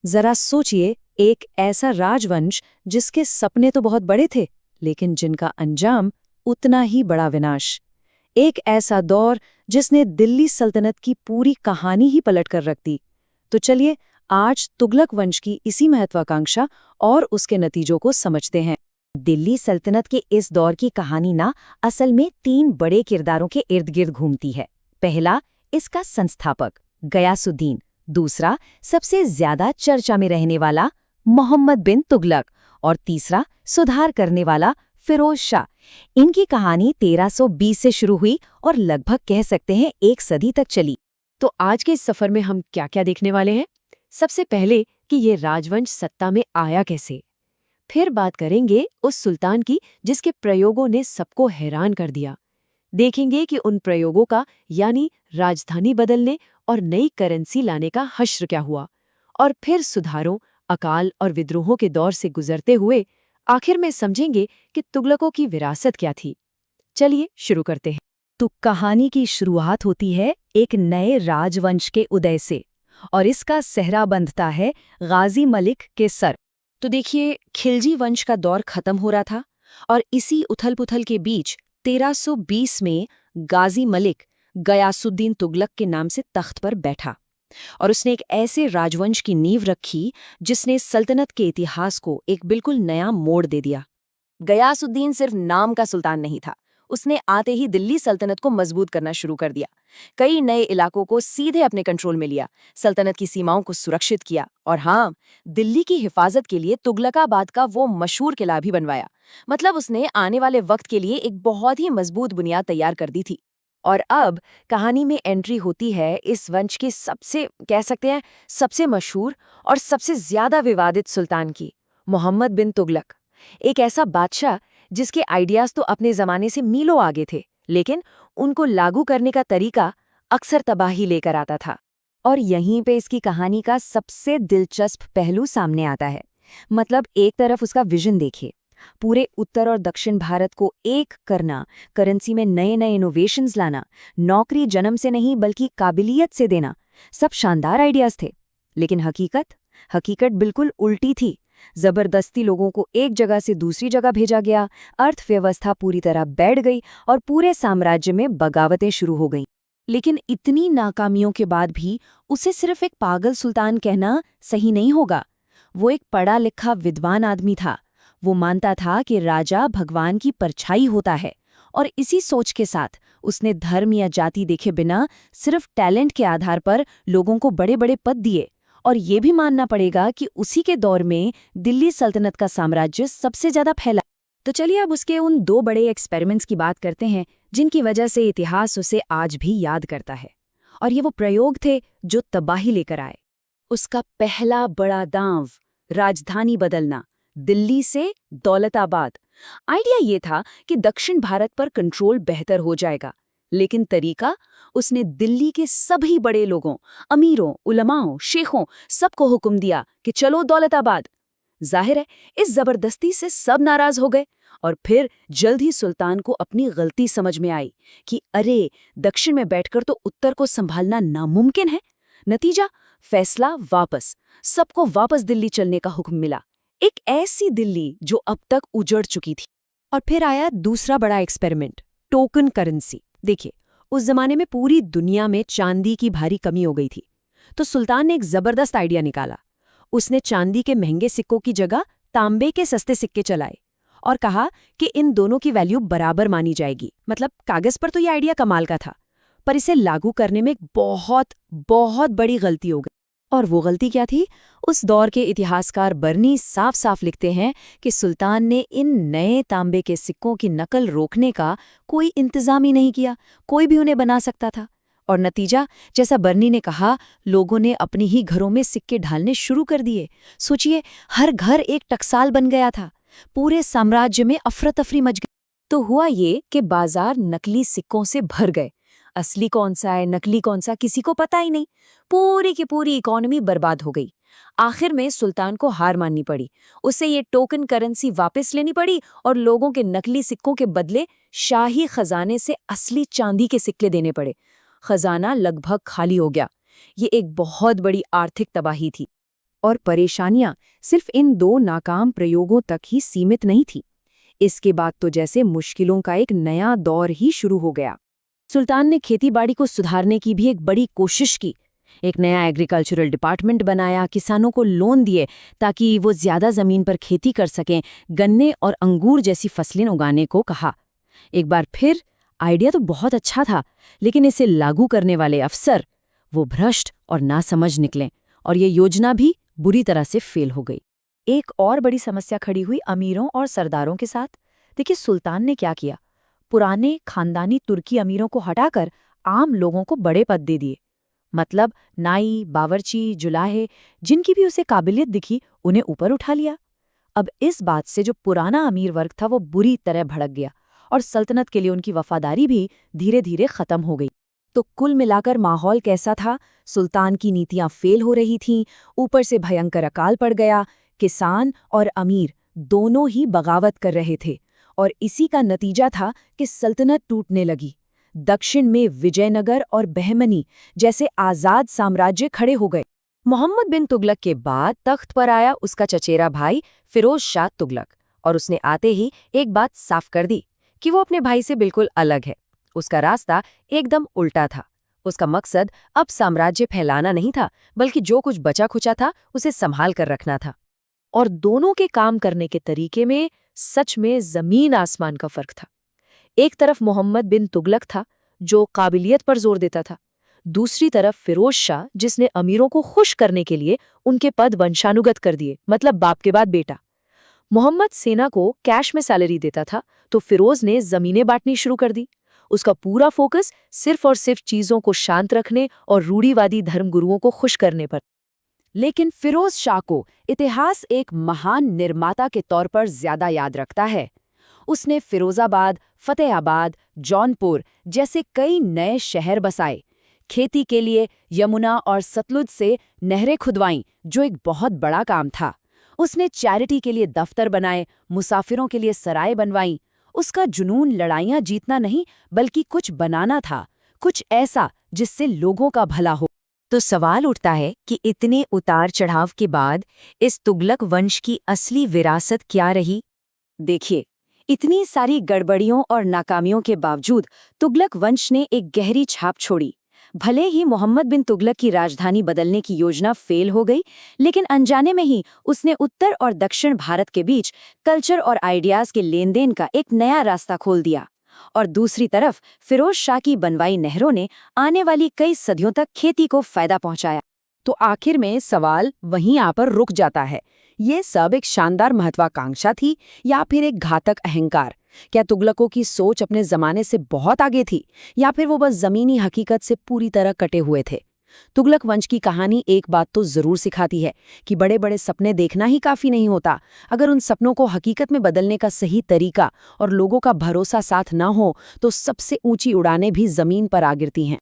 जरा सोचिए, एक ऐसा राजवंश जिसके सपने तो बहुत बड़े थे, लेकिन जिनका अंजाम उतना ही बड़ा विनाश। एक ऐसा दौर जिसने दिल्ली सल्तनत की पूरी कहानी ही पलट कर रख दी। तो चलिए, आज तुगलक वंश की इसी महत्वाकांक्षा और उसके नतीजों को समझते हैं। दिल्ली सल्तनत के इस दौर की कहानी ना असल में 3 बड़े किरदारों के इर्द गिर्द घूमती है। पहला, इसका संस्थापक गयासुद्दीन। दूसरा, सबसे ज्यादा चर्चा में रहने वाला मोहम्मद बिन तुगलक। और तीसरा, सुधार करने वाला फिरोज शाह। इनकी कहानी 1320 से शुरू हुई और लगभग कह सकते हैं 1 सदी तक चली। तो आज के इस सफर में हम क्या क्या देखने वाले हैं? सबसे पहले कि ये राजवंश सत्ता में आया कैसे। फिर बात करेंगे उस सुल्तान की जिसके प्रयोगों ने सबको हैरान कर दिया। देखेंगे कि उन प्रयोगों का यानी राजधानी बदलने और नई करेंसी लाने का हश्र क्या हुआ। और फिर सुधारों, अकाल और विद्रोहों के दौर से गुजरते हुए आखिर में समझेंगे कि तुगलकों की विरासत क्या थी। चलिए शुरू करते हैं। तो कहानी की शुरुआत होती है एक नए राजवंश के उदय से, और इसका सेहरा बंधता है गाजी मलिक के सर। तो देखिए, खिलजी वंश का दौर खत्म हो रहा था और इसी उथल-पुथल के बीच 1320 में गाजी मलिक गयासुद्दीन तुगलक के नाम से तख्त पर बैठा और उसने एक ऐसे राजवंश की नींव रखी जिसने सल्तनत के इतिहास को एक बिल्कुल नया मोड़ दे दिया। गयासुद्दीन सिर्फ नाम का सुल्तान नहीं था, उसने आते ही दिल्ली सल्तनत को मजबूत करना शुरू कर दिया। कई नए इलाकों को सीधे अपने कंट्रोल में लिया, सल्तनत की सीमाओं को सुरक्षित किया और हाँ, दिल्ली की हिफाजत के लिए तुगलकाबाद का वो मशहूर किला भी बनवाया। मतलब उसने आने वाले वक्त के लिए एक बहुत ही मजबूत बुनियाद तैयार कर दी थी। और अब कहानी में एंट्री होती है इस वंश के सबसे, कह सकते हैं, सबसे मशहूर और सबसे ज्यादा विवादित सुल्तान की, मोहम्मद बिन तुगलक। एक ऐसा बादशाह जिसके आइडियाज तो अपने जमाने से मीलों आगे थे, लेकिन उनको लागू करने का तरीका अक्सर तबाही लेकर आता था। और यहीं पे इसकी कहानी का सबसे दिलचस्प पहलू सामने आता है। मतलब एक तरफ उसका विजन देखिए, पूरे उत्तर और दक्षिण भारत को एक करना, करेंसी में नए नए इनोवेशंस लाना, नौकरी जन्म से नहीं बल्कि काबिलियत से देना, सब शानदार आइडियाज थे। लेकिन हकीकत बिल्कुल उल्टी थी। जबरदस्ती लोगों को एक जगह से दूसरी जगह भेजा गया, अर्थव्यवस्था पूरी तरह बैठ गई और पूरे साम्राज्य में बगावतें शुरू हो गईं। लेकिन इतनी नाकामियों के बाद भी उसे सिर्फ एक पागल सुल्तान कहना सही नहीं होगा। वो एक पढ़ा लिखा विद्वान आदमी था। वो मानता था कि राजा भगवान की परछाई होता है, और इसी सोच के साथ उसने धर्म या जाति देखे बिना सिर्फ टैलेंट के आधार पर लोगों को बड़े बड़े पद दिए। और ये भी मानना पड़ेगा कि उसी के दौर में दिल्ली सल्तनत का साम्राज्य सबसे ज्यादा फैला। तो चलिए अब उसके उन 2 बड़े एक्सपेरिमेंट्स की बात करते हैं जिनकी वजह से इतिहास उसे आज भी याद करता है। और ये वो प्रयोग थे जो तबाही लेकर आए। उसका पहला बड़ा दांव, राजधानी बदलना, दिल्ली से दौलताबाद। आइडिया ये था कि दक्षिण भारत पर कंट्रोल बेहतर हो जाएगा, लेकिन तरीका, उसने दिल्ली के सभी बड़े लोगों, अमीरों, उलमाओं, शेखों, सबको हुक्म दिया कि चलो दौलताबाद। जाहिर है, इस जबरदस्ती से सब नाराज हो गए और फिर जल्द ही सुल्तान को अपनी गलती समझ में आई कि अरे, दक्षिण में बैठकर तो उत्तर को संभालना नामुमकिन है। नतीजा, फैसला वापस, सबको वापस दिल्ली चलने का हुक्म मिला। एक ऐसी दिल्ली जो अब तक उजड़ चुकी थी। और फिर आया दूसरा बड़ा एक्सपेरिमेंट, टोकन करेंसी। देखिए, उस जमाने में पूरी दुनिया में चांदी की भारी कमी हो गई थी, तो सुल्तान ने एक जबरदस्त आइडिया निकाला। उसने चांदी के महंगे सिक्कों की जगह तांबे के सस्ते सिक्के चलाए और कहा कि इन दोनों की वैल्यू बराबर मानी जाएगी। मतलब कागज पर तो ये आइडिया कमाल का था, पर इसे लागू करने में एक बहुत बहुत बड़ी गलती हो गई। और वो गलती क्या थी? उस दौर के इतिहासकार बर्नी साफ साफ लिखते हैं कि सुल्तान ने इन नए तांबे के सिक्कों की नकल रोकने का कोई इंतजाम ही नहीं किया। कोई भी उन्हें बना सकता था। और नतीजा, जैसा बर्नी ने कहा, लोगों ने अपने ही घरों में सिक्के ढालने शुरू कर दिए। सोचिए, हर घर एक टकसाल बन गया था। पूरे साम्राज्य में अफरा-तफरी मच गई। तो हुआ ये कि बाजार नकली सिक्कों से भर गए। असली कौन सा है, नकली कौन सा, किसी को पता ही नहीं। पूरी की पूरी इकोनॉमी बर्बाद हो गई। आखिर में सुल्तान को हार माननी पड़ी। उसे ये टोकन करेंसी वापस लेनी पड़ी और लोगों के नकली सिक्कों के बदले शाही खजाने से असली चांदी के सिक्के देने पड़े। खजाना लगभग खाली हो गया। ये एक बहुत बड़ी आर्थिक तबाही थी। और परेशानियां सिर्फ इन 2 नाकाम प्रयोगों तक ही सीमित नहीं थी। इसके बाद तो जैसे मुश्किलों का एक नया दौर ही शुरू हो गया। सुल्तान ने खेतीबाड़ी को सुधारने की भी एक बड़ी कोशिश की। एक नया एग्रीकल्चरल डिपार्टमेंट बनाया, किसानों को लोन दिए ताकि वो ज्यादा जमीन पर खेती कर सकें, गन्ने और अंगूर जैसी फसलें उगाने को कहा। एक बार फिर आइडिया तो बहुत अच्छा था, लेकिन इसे लागू करने वाले अफसर वो भ्रष्ट और नासमझ निकले और ये योजना भी बुरी तरह से फेल हो गई। एक और बड़ी समस्या खड़ी हुई अमीरों और सरदारों के साथ। देखिए सुल्तान ने क्या किया, पुराने खानदानी तुर्की अमीरों को हटाकर आम लोगों को बड़े पद दे दिए। मतलब नाई, बावर्ची, जुलाहे, जिनकी भी उसे काबिलियत दिखी उन्हें ऊपर उठा लिया। अब इस बात से जो पुराना अमीर वर्ग था वो बुरी तरह भड़क गया और सल्तनत के लिए उनकी वफादारी भी धीरे धीरे खत्म हो गई। तो कुल मिलाकर माहौल कैसा था? सुल्तान की नीतियां फेल हो रही थीं, ऊपर से भयंकर अकाल पड़ गया, किसान और अमीर दोनों ही बगावत कर रहे थे और इसी का नतीजा था कि सल्तनत टूटने लगी। दक्षिण में विजयनगर और बहमनी जैसे आजाद साम्राज्य खड़े हो गए। मोहम्मद बिन तुगलक के बाद तख्त पर आया उसका चचेरा भाई फिरोज शाह तुगलक, और उसने आते ही एक बात साफ कर दी कि वो अपने भाई से बिल्कुल अलग है। उसका रास्ता एकदम उल्टा था। उसका मकसद अब साम्राज्य फैलाना नहीं था, बल्कि जो कुछ बचा खुचा था उसे संभाल कर रखना था। और दोनों के काम करने के तरीके में सच में जमीन आसमान का फर्क था। एक तरफ मोहम्मद बिन तुगलक था जो काबिलियत पर जोर देता था, दूसरी तरफ फिरोज शाह जिसने अमीरों को खुश करने के लिए उनके पद वंशानुगत कर दिए, मतलब बाप के बाद बेटा। मोहम्मद सेना को कैश में सैलरी देता था तो फिरोज ने जमीनें बांटनी शुरू कर दी। उसका पूरा फोकस सिर्फ और सिर्फ चीजों को शांत रखने और रूढ़िवादी धर्मगुरुओं को खुश करने पर। लेकिन फिरोज शाह को इतिहास एक महान निर्माता के तौर पर ज्यादा याद रखता है। उसने फिरोजाबाद, फतेहाबाद, जौनपुर जैसे कई नए शहर बसाए, खेती के लिए यमुना और सतलुज से नहरें खुदवाईं, जो एक बहुत बड़ा काम था। उसने चैरिटी के लिए दफ्तर बनाए, मुसाफिरों के लिए सराय बनवाईं। उसका जुनून लड़ाइयां जीतना नहीं बल्कि कुछ बनाना था, कुछ ऐसा जिससे लोगों का भला हो। तो सवाल उठता है कि इतने उतार चढ़ाव के बाद इस तुगलक वंश की असली विरासत क्या रही? देखिए, इतनी सारी गड़बड़ियों और नाकामियों के बावजूद तुगलक वंश ने एक गहरी छाप छोड़ी। भले ही मोहम्मद बिन तुगलक की राजधानी बदलने की योजना फेल हो गई, लेकिन अनजाने में ही उसने उत्तर और दक्षिण भारत के बीच कल्चर और आइडियाज के लेन देन का एक नया रास्ता खोल दिया। और दूसरी तरफ फिरोज शाह की बनवाई नहरों ने आने वाली कई सदियों तक खेती को फायदा पहुंचाया। तो आखिर में सवाल वहीं आ पर रुक जाता है, ये सब एक शानदार महत्वाकांक्षा थी या फिर एक घातक अहंकार? क्या तुगलकों की सोच अपने जमाने से बहुत आगे थी या फिर वो बस जमीनी हकीकत से पूरी तरह कटे हुए थे? तुगलक वंश की कहानी एक बात तो जरूर सिखाती है कि बड़े बड़े सपने देखना ही काफी नहीं होता। अगर उन सपनों को हकीकत में बदलने का सही तरीका और लोगों का भरोसा साथ न हो तो सबसे ऊंची उड़ानें भी जमीन पर आ गिरती हैं।